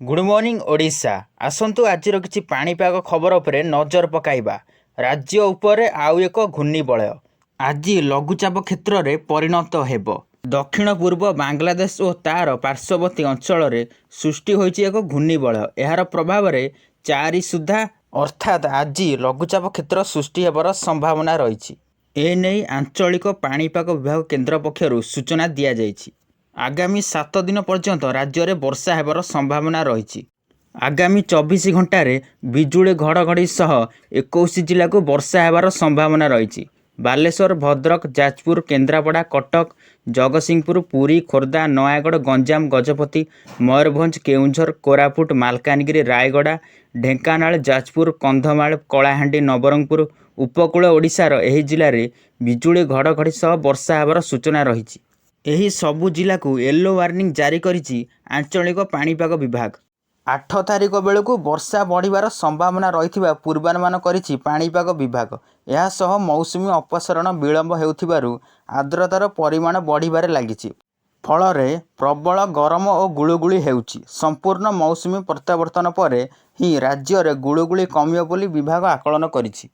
Good morning Odisha. आसंतु आज किसी पाणीपाग खबर उपरे नजर पकाइबा। राज्य उपरे आउ एक घूर्णिबलय आज लघुचाप क्षेत्र में परिणत हेब। दक्षिण पूर्व बांग्लादेश और तार पार्श्ववर्ती अंचल में सृष्टि होइछि एक घूर्णिबलय। यार प्रभाव में 4 सुधा अर्थात आज लघुचाप क्षेत्र सृष्टि हेबार संभावना रही। एने आंचलिक पाणीपाग विभाग केन्द्र पक्षर सूचना दि जाइछि। आगामी 7 दिन पर्यंत राज्य में वर्षा हेबार संभावना रही। आगामी 24 घंटे बिजुली घड़घड़ी सह 21 जिला को वर्षा हेबार संभावना रही। बालेश्वर, भद्रक, जाजपुर, केन्द्रापड़ा, कटक, जगतसिंहपुर, पुरी, खोर्धा, नयागढ़, गंजाम, गजपति, मयूरभंज, केउंझर, कोरापुट, मालकानगिरी, रायगड़ा, ढेंकानाल, जाजपुर, कंधमाल, कलाहांडी, नवरंगपुर, उपकूल ओडिशार एही जिले में बिजुली घड़घड़ी सह वर्षा हेबार सूचना रही। ଏହି ସବୁ ଜିଲ୍ଲାକୁ ୟେଲୋ ୱାର୍ଣ୍ଣିଂ ଜାରି କରିଛି ଆଞ୍ଚଳିକ ପାଣିପାଗ ବିଭାଗ। 8 ତାରିଖ ବେଳକୁ ବର୍ଷା ବଢ଼ିବାର ସମ୍ଭାବନା ରହିଥିବା ପୂର୍ବାନୁମାନ କରିଛି ପାଣିପାଗ ବିଭାଗ। ଏହା ସହ ମୌସୁମୀ ଅପସାରଣ ବିଳମ୍ବ ହେଉଥିବାରୁ ଆର୍ଦ୍ରତାର ପରିମାଣ ବଢ଼ିବାରେ ଲାଗିଛି। ଫଳରେ ପ୍ରବଳ ଗରମ ଓ ଗୁଳୁଗୁଳି ହେଉଛି। ସମ୍ପୂର୍ଣ୍ଣ ମୌସୁମୀ ପ୍ରତ୍ୟାବର୍ତ୍ତନ ପରେ ହିଁ ରାଜ୍ୟରେ ଗୁଳୁଗୁଳି କମିବ ବୋଲି ବିଭାଗ ଆକଳନ କରିଛି।